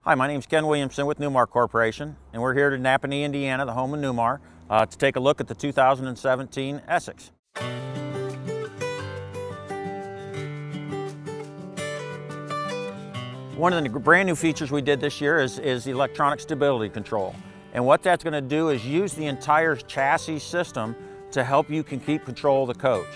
Hi, my name is Ken Williamson with Newmar Corporation, and we're here in Napanee, Indiana, the home of Newmar, to take a look at the 2017 Essex. One of the brand new features we did this year is electronic stability control. And what that's going to do is use the entire chassis system to help you keep control of the coach.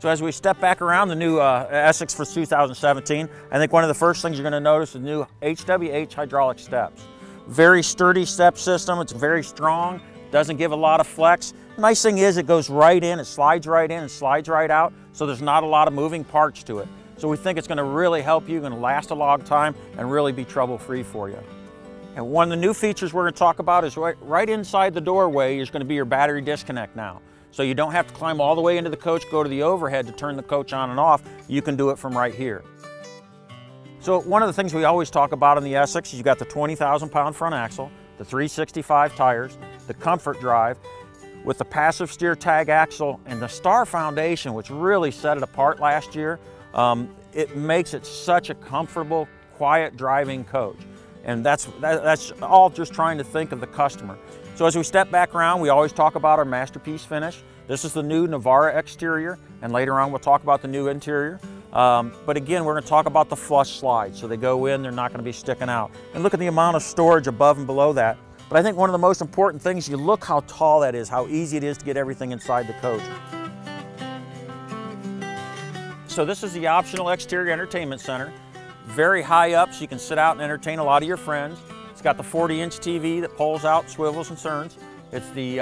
So as we step back around the new Essex for 2017, I think one of the first things you're going to notice is the new HWH hydraulic steps. Very sturdy step system, it's very strong, doesn't give a lot of flex. The nice thing is it goes right in, it slides right in and slides right out, so there's not a lot of moving parts to it. So we think it's going to really help you, going to last a long time and really be trouble-free for you. And one of the new features we're going to talk about is right inside the doorway is going to be your battery disconnect now. So you don't have to climb all the way into the coach, go to the overhead to turn the coach on and off. You can do it from right here. So one of the things we always talk about in the Essex is you got the 20,000-pound front axle, the 365 tires, the comfort drive, with the passive steer tag axle and the Star Foundation, which really set it apart last year. It makes it such a comfortable, quiet driving coach. And that's all just trying to think of the customer. So as we step back around, we always talk about our masterpiece finish. This is the new Navara exterior, and later on we'll talk about the new interior. But again, we're going to talk about the flush slides. So they go in, they're not going to be sticking out. And look at the amount of storage above and below that. But I think one of the most important things, you look how tall that is, how easy it is to get everything inside the coach. So this is the optional exterior entertainment center. Very high up, so you can sit out and entertain a lot of your friends. It's got the 40-inch TV that pulls out, swivels and turns. It's the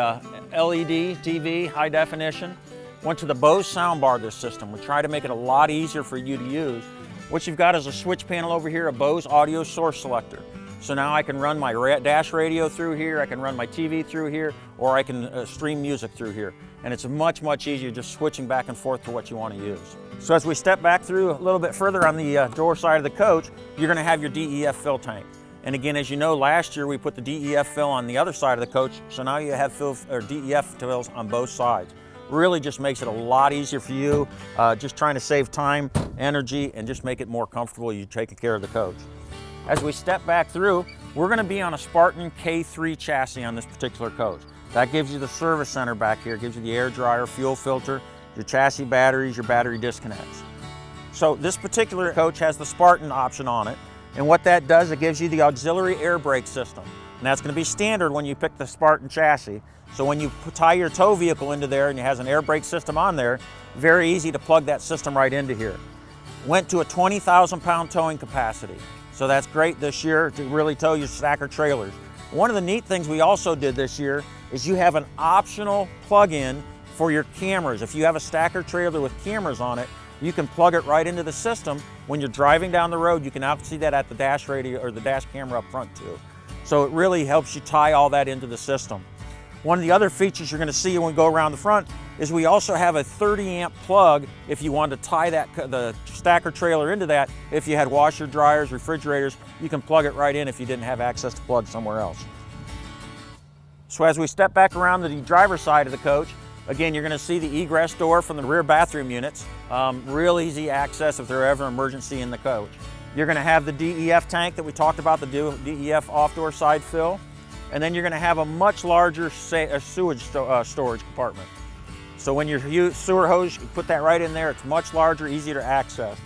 LED TV, high definition. Went to the Bose soundbar, this system. We try to make it a lot easier for you to use. What you've got is a switch panel over here, a Bose audio source selector. So now I can run my dash radio through here, I can run my TV through here, or I can stream music through here. And it's much, much easier just switching back and forth to what you want to use. So as we step back through a little bit further on the door side of the coach, you're going to have your DEF fill tank. And again, as you know, last year we put the DEF fill on the other side of the coach, so now you have DEF fills on both sides. Really just makes it a lot easier for you, just trying to save time, energy, and just make it more comfortable you taking care of the coach. As we step back through, we're going to be on a Spartan K3 chassis on this particular coach. That gives you the service center back here, gives you the air dryer, fuel filter, your chassis batteries, your battery disconnects. So this particular coach has the Spartan option on it. And what that does, it gives you the auxiliary air brake system. And that's going to be standard when you pick the Spartan chassis. So when you tie your tow vehicle into there and it has an air brake system on there, very easy to plug that system right into here. Went to a 20,000-pound towing capacity. So that's great this year to really tow your stacker trailers. One of the neat things we also did this year is you have an optional plug-in for your cameras. If you have a stacker trailer with cameras on it, you can plug it right into the system. When you're driving down the road, you can now see that at the dash radio or the dash camera up front too. So it really helps you tie all that into the system. One of the other features you're going to see when we go around the front is we also have a 30-amp plug if you want to tie the stacker trailer into that. If you had washer, dryers, refrigerators, you can plug it right in if you didn't have access to plug somewhere else. So as we step back around to the driver's side of the coach, again, you're going to see the egress door from the rear bathroom units. Real easy access if there's ever an emergency in the coach. You're going to have the DEF tank that we talked about, the DEF off-door side fill. And then you're going to have a much larger sewage storage compartment. So when your sewer hose, you put that right in there. It's much larger, easier to access.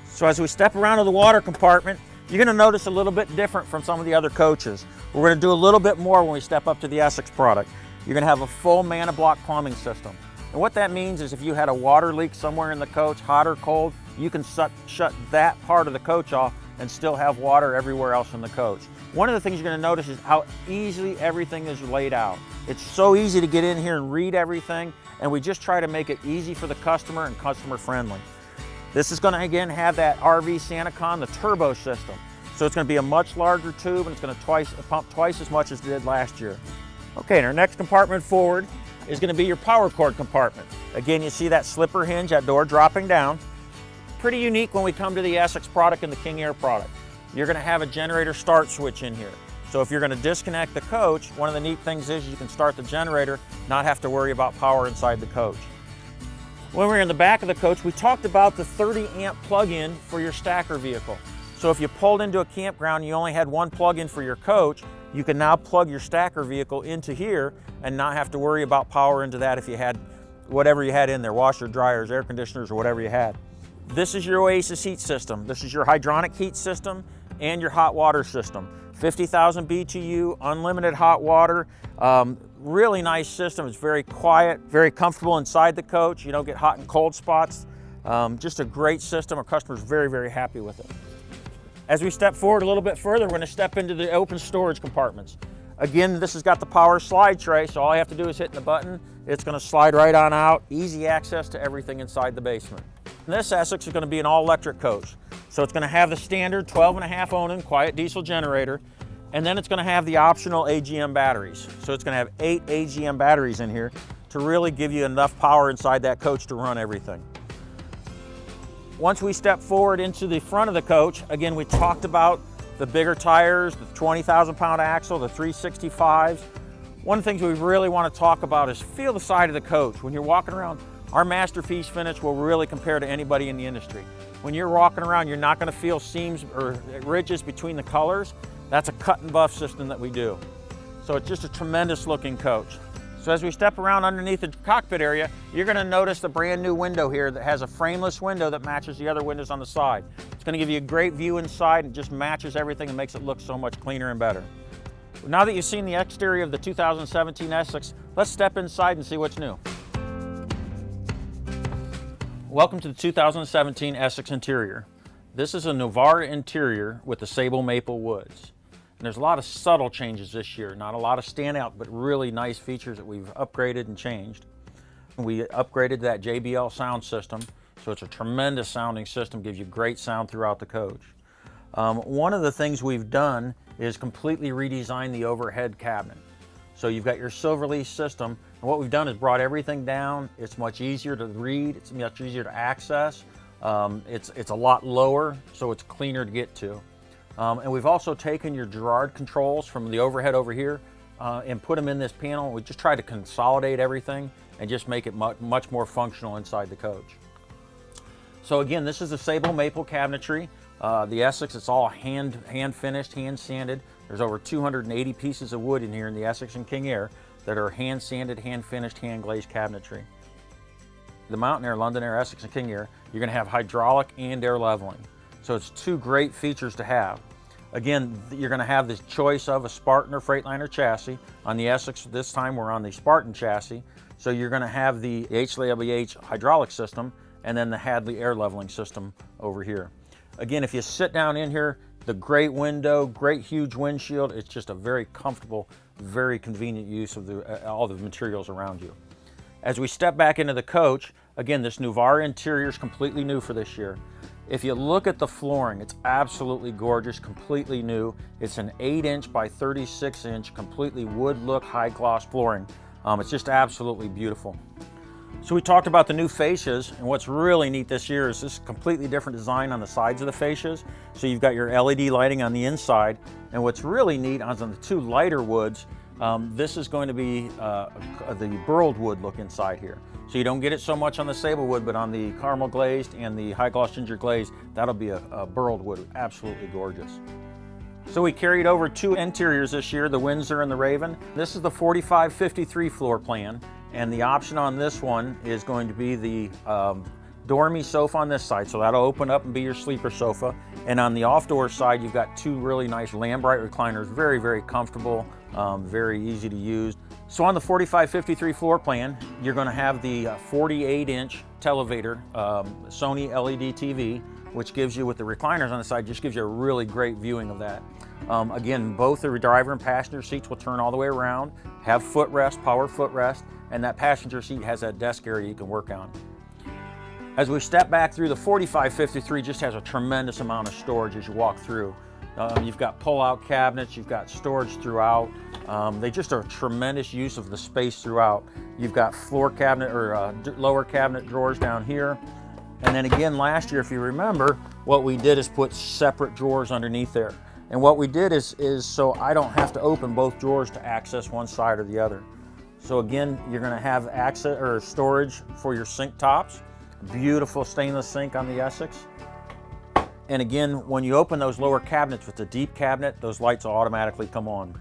So as we step around to the water compartment, you're going to notice a little bit different from some of the other coaches. We're going to do a little bit more when we step up to the Essex product. You're going to have a full ManaBlock plumbing system. And what that means is if you had a water leak somewhere in the coach, hot or cold, you can shut that part of the coach off and still have water everywhere else in the coach. One of the things you're going to notice is how easily everything is laid out. It's so easy to get in here and read everything, and we just try to make it easy for the customer and customer friendly. This is going to again have that RV SantaCon, the turbo system. So it's going to be a much larger tube, and it's going to pump twice as much as it did last year. Okay, and our next compartment forward is going to be your power cord compartment. Again, you see that slipper hinge, that door dropping down. Pretty unique when we come to the Essex product and the King Air product. You're going to have a generator start switch in here. So if you're going to disconnect the coach, one of the neat things is you can start the generator, not have to worry about power inside the coach. When we were in the back of the coach, we talked about the 30-amp plug-in for your stacker vehicle. So if you pulled into a campground and you only had one plug-in for your coach, you can now plug your stacker vehicle into here and not have to worry about power into that if you had whatever you had in there, washer, dryers, air conditioners, or whatever you had. This is your Oasis heat system. This is your hydronic heat system and your hot water system. 50,000 BTU, unlimited hot water. Really nice system. It's very quiet, very comfortable inside the coach. You don't get hot and cold spots. Just a great system. Our customer's very, very happy with it. As we step forward a little bit further, we're going to step into the open storage compartments. Again, this has got the power slide tray, so all I have to do is hit the button. It's going to slide right on out. Easy access to everything inside the basement. And this Essex is going to be an all-electric coach. So it's going to have the standard 12.5 Onan quiet diesel generator, and then it's going to have the optional AGM batteries. So it's going to have 8 AGM batteries in here to really give you enough power inside that coach to run everything. Once we step forward into the front of the coach, again, we talked about the bigger tires, the 20,000-pound axle, the 365s. One of the things we really want to talk about is feel the side of the coach. When you're walking around, our masterpiece finish will really compare to anybody in the industry. When you're walking around, you're not going to feel seams or ridges between the colors. That's a cut and buff system that we do. So it's just a tremendous looking coach. So as we step around underneath the cockpit area, you're going to notice the brand new window here that has a frameless window that matches the other windows on the side. It's going to give you a great view inside and just matches everything and makes it look so much cleaner and better. Now that you've seen the exterior of the 2017 Essex, let's step inside and see what's new. Welcome to the 2017 Essex interior. This is a Newmar interior with the sable maple woods. And there's a lot of subtle changes this year, not a lot of standout, but really nice features that we've upgraded and changed. We upgraded that JBL sound system, so it's a tremendous sounding system, gives you great sound throughout the coach. One of the things we've done is completely redesign the overhead cabinet. So you've got your Silverleaf system, and what we've done is brought everything down. It's much easier to read, it's much easier to access. It's a lot lower, so it's cleaner to get to. And we've also taken your Girard controls from the overhead over here and put them in this panel. We just tried to consolidate everything and just make it much more functional inside the coach. So again, this is the sable maple cabinetry. The Essex, it's all hand finished, hand sanded. There's over 280 pieces of wood in here in the Essex and King Air that are hand sanded, hand finished, hand glazed cabinetry. The Mountain Air, London Air, Essex and King Air, you're going to have hydraulic and air leveling. So it's two great features to have. Again, you're going to have the choice of a Spartan or Freightliner chassis. On the Essex this time we're on the Spartan chassis. So you're going to have the HWH hydraulic system and then the Hadley air leveling system over here. Again, if you sit down in here, the great window, great huge windshield, it's just a very comfortable, very convenient use of all the materials around you. As we step back into the coach, again, this Newmar interior is completely new for this year. If you look at the flooring, it's absolutely gorgeous, completely new. It's an 8-inch by 36-inch, completely wood look, high gloss flooring. It's just absolutely beautiful. So we talked about the new fascias, and what's really neat this year is this completely different design on the sides of the fascias. So you've got your LED lighting on the inside, and what's really neat on the two lighter woods, this is going to be the burled wood look inside here. So you don't get it so much on the sable wood, but on the caramel glazed and the high gloss ginger glaze, that'll be a burled wood, absolutely gorgeous. So we carried over two interiors this year, the Windsor and the Raven. This is the 4553 floor plan, and the option on this one is going to be the dormy sofa on this side, so that'll open up and be your sleeper sofa. And on the off-door side, you've got two really nice Lambrite recliners, very, very comfortable, very easy to use. So on the 4553 floor plan, you're going to have the 48-inch televator Sony LED TV, which gives you, with the recliners on the side, just gives you a really great viewing of that. Again, both the driver and passenger seats will turn all the way around, have footrest, power footrest, and that passenger seat has that desk area you can work on. As we step back through, the 4553 just has a tremendous amount of storage as you walk through. You've got pull-out cabinets, you've got storage throughout. They just are a tremendous use of the space throughout. You've got floor cabinet or lower cabinet drawers down here. And then again, last year, if you remember, what we did is put separate drawers underneath there. And what we did is so I don't have to open both drawers to access one side or the other. So again, you're going to have access or storage for your sink tops. Beautiful stainless sink on the Essex. And again, when you open those lower cabinets with the deep cabinet, those lights will automatically come on.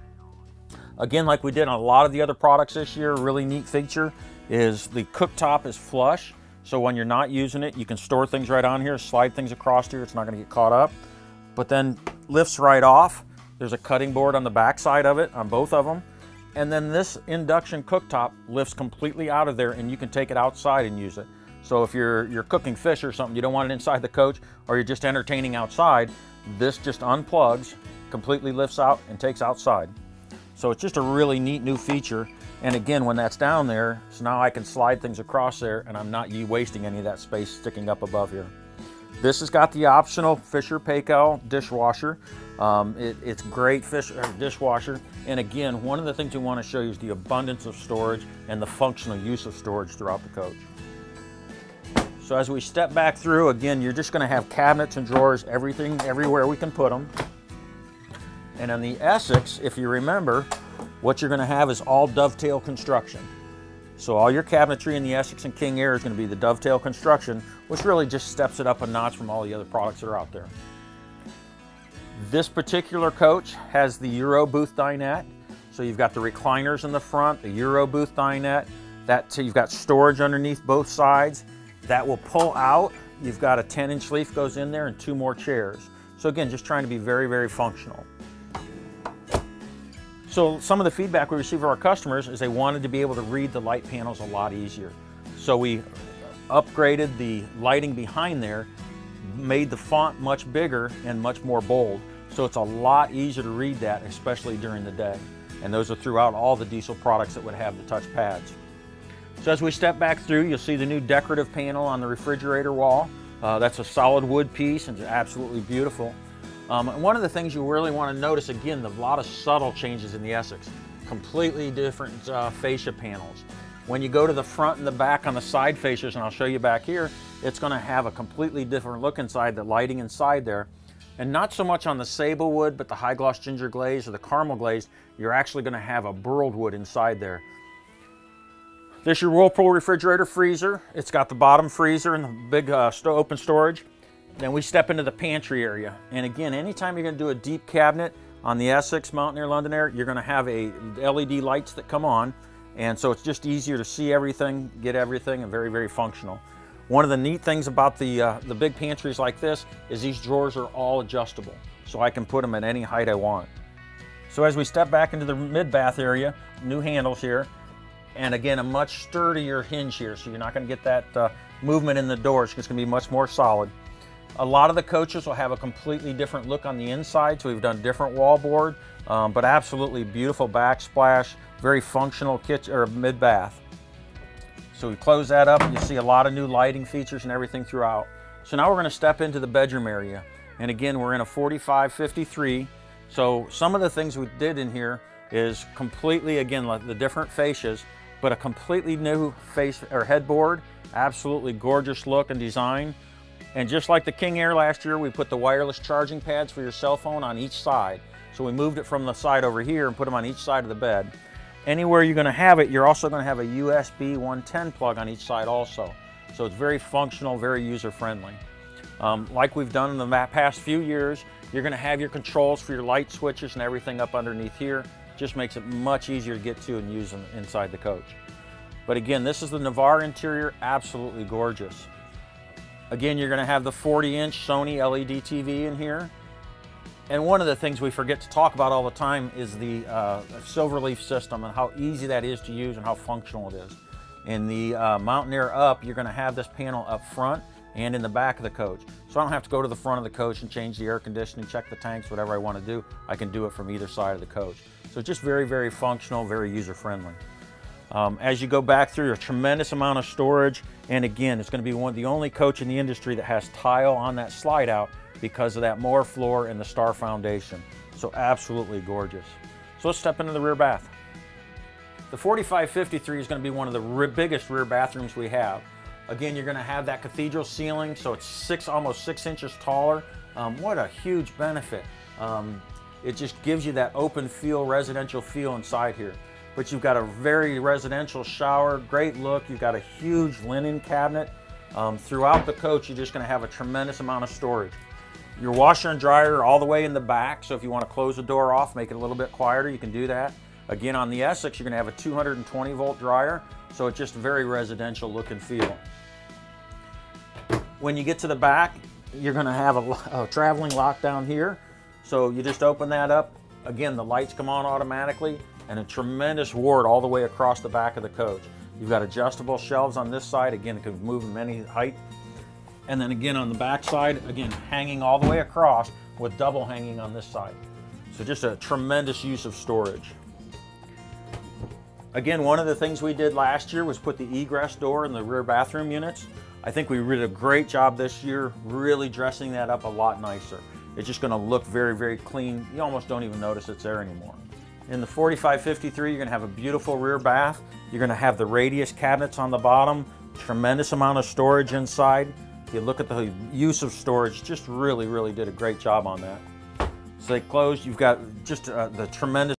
Again, like we did on a lot of the other products this year, a really neat feature is the cooktop is flush. So when you're not using it, you can store things right on here, slide things across here, it's not gonna get caught up. But then lifts right off. There's a cutting board on the back side of it, on both of them. And then this induction cooktop lifts completely out of there and you can take it outside and use it. So if you're cooking fish or something, you don't want it inside the coach, or you're just entertaining outside, this just unplugs, completely lifts out and takes outside. So it's just a really neat new feature. And again, when that's down there, so now I can slide things across there and I'm not wasting any of that space sticking up above here. This has got the optional Fisher Paykel dishwasher. It's great dishwasher. And again, one of the things we want to show you is the abundance of storage and the functional use of storage throughout the coach. So as we step back through, again, you're just going to have cabinets and drawers, everything, everywhere we can put them. And on the Essex, if you remember, what you're going to have is all dovetail construction. So all your cabinetry in the Essex and King Air is going to be the dovetail construction, which really just steps it up a notch from all the other products that are out there. This particular coach has the Euro booth dinette. So you've got the recliners in the front, the Euro booth dinette. So you've got storage underneath both sides. That will pull out. You've got a 10-inch leaf goes in there and 2 more chairs. So again, just trying to be very, very functional. So some of the feedback we received from our customers is they wanted to be able to read the light panels a lot easier. So we upgraded the lighting behind there, made the font much bigger and much more bold. So it's a lot easier to read that, especially during the day. And those are throughout all the diesel products that would have the touch pads. So as we step back through, you'll see the new decorative panel on the refrigerator wall. That's a solid wood piece and it's absolutely beautiful. And one of the things you really want to notice, again, a lot of subtle changes in the Essex. Completely different fascia panels. When you go to the front and the back on the side fascias, and I'll show you back here, it's going to have a completely different look inside, the lighting inside there. And not so much on the sable wood, but the high gloss ginger glaze or the caramel glaze, you're actually going to have a burled wood inside there. This is your Whirlpool refrigerator freezer. It's got the bottom freezer and the big open storage. Then we step into the pantry area. And again, anytime you're going to do a deep cabinet on the Essex, Mountain Air, London Air, you're going to have LED lights that come on. And so it's just easier to see everything, get everything, and very, very functional. One of the neat things about the big pantries like this is these drawers are all adjustable. So I can put them at any height I want. So as we step back into the mid-bath area, new handles here. And again, a much sturdier hinge here. So you're not going to get that movement in the door. It's just going to be much more solid. A lot of the coaches will have a completely different look on the inside, so we've done different wallboard, but absolutely beautiful backsplash, very functional kitchen or mid-bath. So we close that up and you see a lot of new lighting features and everything throughout. So now we're going to step into the bedroom area. And again, we're in a 45-53. So some of the things we did in here is completely, again, like the different fascias, but a completely new face or headboard, absolutely gorgeous look and design. And just like the King Air last year, we put the wireless charging pads for your cell phone on each side. So we moved it from the side over here and put them on each side of the bed. Anywhere you're going to have it, you're also going to have a USB 110 plug on each side also. So it's very functional, very user-friendly. Like we've done in the past few years, you're going to have your controls for your light switches and everything up underneath here. Just makes it much easier to get to and use them inside the coach. But again, this is the Newmar interior, absolutely gorgeous. Again, you're going to have the 40-inch Sony LED TV in here. And one of the things we forget to talk about all the time is the Silverleaf system and how easy that is to use and how functional it is. In the Mountain Air Up, you're going to have this panel up front and in the back of the coach. So I don't have to go to the front of the coach and change the air conditioning, check the tanks, whatever I want to do. I can do it from either side of the coach. So it's just very, very functional, very user-friendly. As you go back through, a tremendous amount of storage. And again, it's going to be one of the only coach in the industry that has tile on that slide out because of that Moore floor and the Star foundation. So absolutely gorgeous. So let's step into the rear bath. The 45-53 is going to be one of the biggest rear bathrooms we have. Again, you're going to have that cathedral ceiling, so it's almost 6 inches taller. What a huge benefit. It just gives you that open feel, residential feel inside here. But you've got a very residential shower, great look. You've got a huge linen cabinet. Throughout the coach, you're just going to have a tremendous amount of storage. Your washer and dryer are all the way in the back, so if you want to close the door off, make it a little bit quieter, you can do that. Again, on the Essex, you're going to have a 220 volt dryer, so it's just very residential look and feel. When you get to the back, you're going to have a traveling lock down here, so you just open that up. Again, the lights come on automatically, and a tremendous ward all the way across the back of the coach. You've got adjustable shelves on this side. Again, it can move in any height. And then again on the back side, again, hanging all the way across with double hanging on this side. So just a tremendous use of storage. Again, one of the things we did last year was put the egress door in the rear bathroom units. I think we did a great job this year, really dressing that up a lot nicer. It's just gonna look very, very clean. You almost don't even notice it's there anymore. In the 4553, you're gonna have a beautiful rear bath. You're gonna have the radius cabinets on the bottom, tremendous amount of storage inside. If you look at the use of storage, just really, really did a great job on that. So they closed, you've got just the tremendous